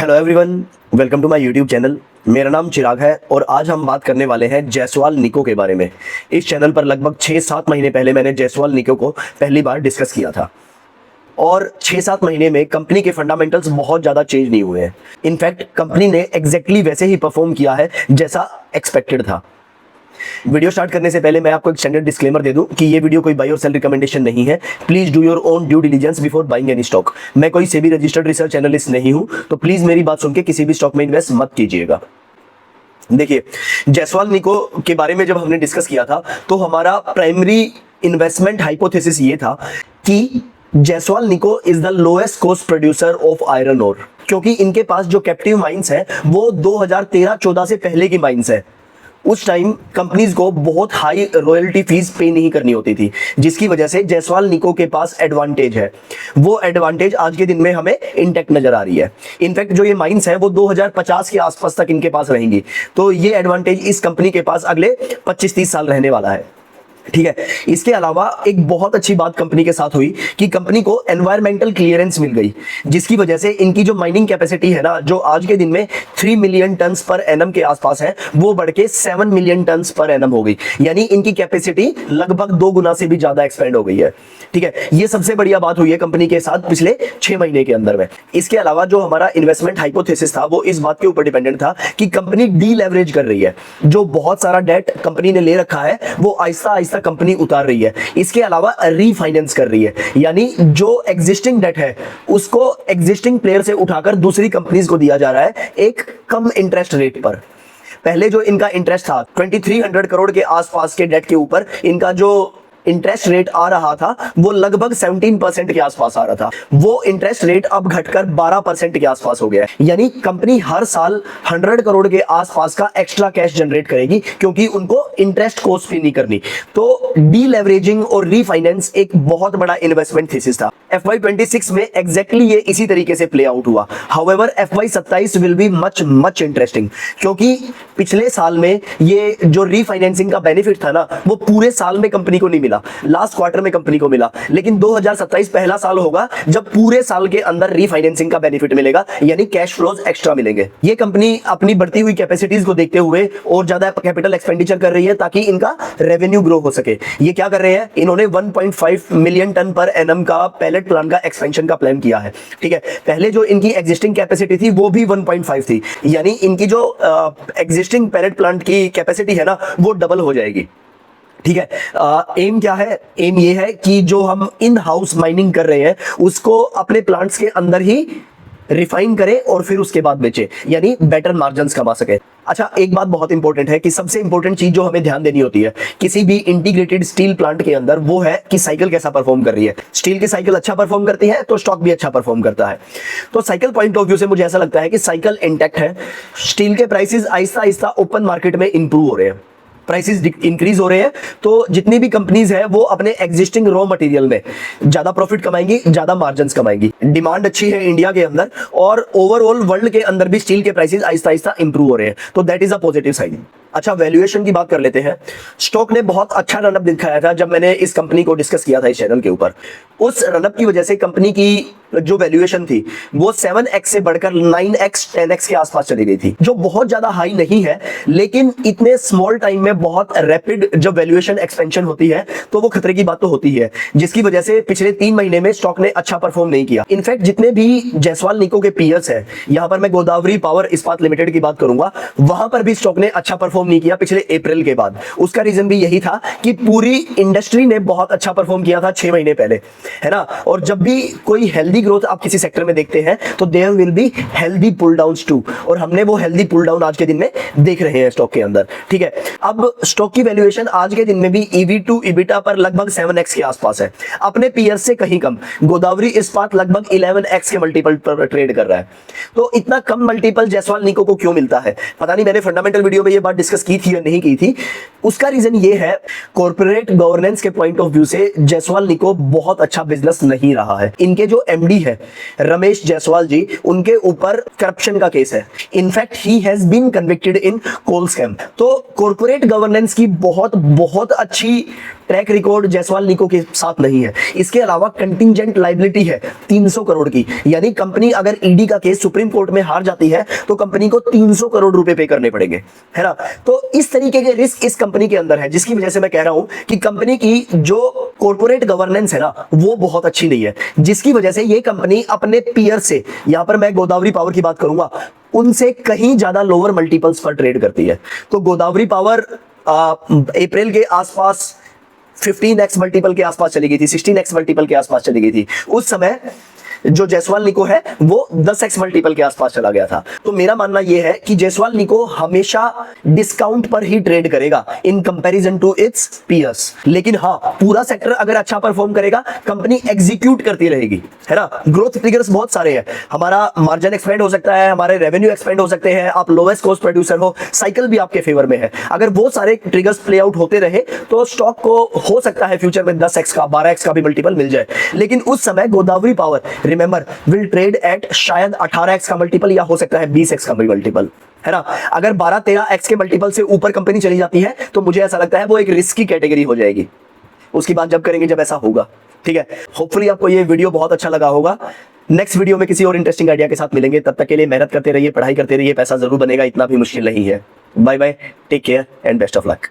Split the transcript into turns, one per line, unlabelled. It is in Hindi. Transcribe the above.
Hello everyone, welcome to my YouTube channel. मेरा नाम चिराग है और आज हम बात करने वाले हैं जायसवाल निको के बारे में। इस चैनल पर लगभग 6-7 महीने पहले मैंने जायसवाल निको को पहली बार डिस्कस किया था और 6-7 महीने में कंपनी के फंडामेंटल्स बहुत ज़्यादा चेंज नहीं हुए हैं। इनफैक्ट कंपनी ने एग्जैक्टली वैसे ही परफॉर्म किया है जैसा एक्सपेक्टेड था। वीडियो स्टार्ट करने से पहले मैं आपको एक स्टैंडर्ड डिस्क्लेमर दे दूं कि ये वीडियो कोई बाय और सेल रिकमेंडेशन नहीं है। Please do your own due diligence before buying any stock. मैं कोई सेबी रजिस्टर्ड रिसर्च एनालिस्ट नहीं हूं, तो प्लीज मेरी बात सुन के किसी भी स्टॉक में इन्वेस्ट मत कीजिएगा। देखिए, जायसवाल निको के बारे में जब हमने डिस्कस किया था तो हमारा प्राइमरी इन्वेस्टमेंट हाइपोथेसिस ये था कि Jayaswal Neco is the lowest cost producer of iron ore, क्योंकि इनके पास जो कैप्टिव माइंस है वो 2013-14 से पहले की माइंस है। उस टाइम कंपनीज को बहुत हाई रॉयल्टी फीस पे नहीं करनी होती थी, जिसकी वजह से जायसवाल निको के पास एडवांटेज है। वो एडवांटेज आज के दिन में हमें इंटैक्ट नजर आ रही है। इनफैक्ट जो ये माइंस है वो 2050 के आसपास तक इनके पास रहेंगी, तो ये एडवांटेज इस कंपनी के पास अगले 25-30 साल रहने वाला है। ठीक है। इसके अलावा एक बहुत अच्छी बात कंपनी के साथ हुई कि कंपनी को एनवायरमेंटल क्लियरेंस मिल गई, जिसकी वजह से इनकी जो माइनिंग कैपेसिटी है ना, जो आज के दिन में 3 मिलियन टन्स पर एनम के आसपास है, वो बढ़ के 7 मिलियन टन्स पर एनम हो गई। यानी इनकी कैपेसिटी लगभग 2 गुना से भी ज्यादा एक्सपेंड हो गई है। ठीक है, ये सबसे बढ़िया बात हुई है कंपनी के साथ पिछले 6 महीने के अंदर में। इसके अलावा जो हमारा इन्वेस्टमेंट हाइपोथेसिस था वो इस बात के ऊपर डिपेंडेंट था कि कंपनी डी लेवरेज कर रही है। जो बहुत सारा डेट कंपनी ने ले रखा है वो आहिस्ता आहिस्ता कंपनी उतार रही है। इसके अलावा रीफाइनेंस कर रही है, यानी जो एग्जिस्टिंग डेट है उसको एग्जिस्टिंग प्लेयर से उठाकर दूसरी कंपनीज को दिया जा रहा है एक कम इंटरेस्ट रेट पर। पहले जो इनका इंटरेस्ट था 2300 करोड़ के आसपास के डेट के ऊपर, इनका जो इंटरेस्ट रेट आ रहा था वो लगभग 17% के आसपास आ रहा था। वो इंटरेस्ट रेट अब घटकर 12% के आसपास हो गया है। यानी कंपनी हर साल 100 करोड़ के आसपास का एक्स्ट्रा कैश जनरेट करेगी, क्योंकि उनको इंटरेस्ट कॉस्ट भी नहीं करनी। तो डी लेवरेजिंग और रीफाइनेंस एक बहुत बड़ा इन्वेस्टमेंट थीसिस था। FY26 में एग्जैक्टली ये इसी तरीके से प्ले आउट हुआ। However FY27 will be much interesting, क्योंकि पिछले साल में ये जो रीफाइनेंसिंग का बेनिफिट था ना, वो पूरे साल में कंपनी को नहीं मिला, लास्ट क्वार्टर में कंपनी को मिला। लेकिन 2027 पहला साल होगा जब पूरे साल के अंदर रीफाइनेंसिंग का बेनिफिट मिलेगा, यानी कैश फ्लोज एक्स्ट्रा मिलेंगे। ये कंपनी अपनी बढ़ती हुई कैपेसिटीज को देखते हुए और ज्यादा कैपिटल एक्सपेंडिचर कर रही है ताकि इनका रेवेन्यू ग्रो हो सके। ये क्या कर रहे हैं, इन्होंने 1.5 मिलियन टन पर एनम का पैलेट प्लांट का एक्सपेंशन का प्लान किया है। ठीक है, पहले जो इनकी एग्जिस्टिंग कैपेसिटी थी वो भी 1.5 थी, यानी इनकी जो एग्जिस्टिंग पैलेट प्लांट की कैपेसिटी है ना वो डबल हो जाएगी। ठीक है, एम क्या है, एम ये है कि जो हम इन हाउस माइनिंग कर रहे हैं उसको अपने प्लांट्स के अंदर ही रिफाइन करें और फिर उसके बाद बेचें, यानी बेटर मार्जिन्स कमा सके। अच्छा, एक बात बहुत इंपॉर्टेंट है कि सबसे इंपॉर्टेंट चीज जो हमें ध्यान देनी होती है किसी भी इंटीग्रेटेड स्टील प्लांट के अंदर, वो है कि साइकिल कैसा परफॉर्म कर रही है। स्टील की साइकिल अच्छा परफॉर्म करती है तो स्टॉक भी अच्छा परफॉर्म करता है। तो साइकिल पॉइंट ऑफ व्यू से मुझे ऐसा लगता है कि साइकिल इंटैक्ट है। स्टील के prices Aahista Aahista open market में इंप्रूव हो रहे हैं, प्राइसेस इंक्रीज हो रहे हैं, तो जितनी भी कंपनीज है वो अपने एग्जिस्टिंग रॉ मटेरियल में ज्यादा प्रॉफिट कमाएंगी, ज्यादा मार्जिन्स कमाएंगी। डिमांड अच्छी है इंडिया के अंदर और ओवरऑल वर्ल्ड के अंदर भी स्टील के प्राइसेस आहिस्ता आहिस्ता इंप्रूव हो रहे हैं, तो that is a positive sign. अच्छा, वैल्यूएशन की बात कर लेते हैं। स्टॉक ने बहुत अच्छा रनअप दिखाया था जब मैंने इस कंपनी को डिस्कस किया था इस चैनल के ऊपर। उस रनअप की वजह से कंपनी की जो वैल्यूएशन थी वो 7x से बढ़कर 9x 10x के आसपास चली गई थी, जो बहुत ज्यादा हाई नहीं है, लेकिन इतने स्मॉल टाइम में बहुत रैपिड जब वैल्यूएशन एक्सपेंशन होती है तो वो खतरे की बात तो होती है, जिसकी वजह से पिछले 3 महीने में स्टॉक ने अच्छा परफॉर्म नहीं किया। इनफैक्ट जितने भी जायसवाल निको के पीयर्स है, यहां पर मैं गोदावरी पावर इस्पात लिमिटेड की बात करूंगा, वहां पर भी स्टॉक ने अच्छा परफॉर्म नहीं किया पिछले अप्रैल के बाद। उसका रीजन भी यही था कि पूरी इंडस्ट्री ने बहुत अच्छा परफॉर्म किया था 6 महीने पहले, है ना। और जब भी कोई हेल्दी ग्रोथ आप किसी सेक्टर में देखते हैं तो there will be healthy pull downs too, और हमने वो हेल्दी पुल डाउन आज के दिन में देख रहे हैं स्टॉक के अंदर। ठीक है, अब स्टॉक की वैल्यूएशन आज के दिन में भी EV टू EBITDA पर लगभग 7x के आसपास है, अपने पीयर्स से कहीं कम। गोदावरी इस्पात लगभग 11x के मल्टीपल पर ट्रेड कर रहा है। तो इतना कम मल्टीपल जायसवाल निको को क्यों मिलता है, पता नहीं। मैंने फंडामेंटल वीडियो में ये बात डिस्कस की थी या नहीं की थी। उसका रीजन ये है, कॉर्पोरेट गवर्नेंस के पॉइंट ऑफ व्यू से जायसवाल निको बहुत अच्छा बिजनेस नहीं रहा है। इनके जो MD है रमेश जायसवाल जी, उनके ऊपर करप्शन का केस है। In fact he has been convicted in coal scam. तो कॉर्पोरेट गवर्नेंस की बहुत अच्छी ट्रैक रिकॉर्ड जायसवाल निको के साथ नहीं है। इसके अलावा कंटिंजेंट लायबिलिटी है 300 करोड़ की, यानी कंपनी अगर ईडी का केस सुप्रीम कोर्ट में हार जाती है तो कंपनी को 300 करोड़ रुपए पे करने पड़ेंगे, है ना। तो इस तरीके के रिस्क इस कंपनी के अंदर है, जिसकी वजह से मैं कह रहा हूं कि कंपनी की जो कॉर्पोरेट गवर्नेंस है ना वो बहुत अच्छी नहीं है, जिसकी वजह से ये कंपनी अपने पीयर से, यहां पर मैं गोदावरी पावर की बात करूंगा, उनसे कहीं ज्यादा लोअर मल्टीपल्स पर ट्रेड करती है। तो गोदावरी पावर अप्रैल के आसपास 15x मल्टीपल के आसपास चली गई थी, 16x मल्टीपल के आसपास चली गई थी। उस समय जो जायसवाल निको है वो 10x मल्टीपल के आसपास चला गया था। तो मेरा मानना यह है कि जायसवाल निको हमेशा डिस्काउंट पर ही ट्रेड करेगा in comparison to its peers. लेकिन हाँ, पूरा सेक्टर अगर अच्छा परफॉर्म करेगा, कंपनी एग्जीक्यूट करती रहेगी, है ना। ग्रोथ ट्रिगर्स बहुत सारे हैं, हमारा मार्जिन एक्सपेंड हो सकता है, हमारे रेवेन्यू एक्सपेंड हो सकते हैं, आप लोएस्ट कॉस्ट प्रोड्यूसर हो, साइकिल भी आपके फेवर में है। अगर वो सारे ट्रिगर्स प्ले आउट होते रहे तो स्टॉक को हो सकता है फ्यूचर में 10x का 12x का भी मल्टीपल मिल जाए। लेकिन उस समय Godavari power remember will trade at शायद 18x का मल्टीपल या हो सकता है 20x का भी मल्टीपल, है ना। अगर 12-13x के मल्टीपल से ऊपर कंपनी चली जाती है तो मुझे ऐसा लगता है वो एक रिस्की कैटेगरी हो जाएगी। उसकी बात जब करेंगे जब ऐसा होगा, ठीक है। होपफुली आपको ये वीडियो बहुत अच्छा लगा होगा। नेक्स्ट वीडियो में किसी और इंटरेस्टिंग आइडिया के साथ मिलेंगे। तब तक के लिए मेहनत करते रहिए, पढ़ाई करते रहिए, पैसा जरूर बनेगा, इतना भी मुश्किल नहीं है। Bye bye, take care and best of luck.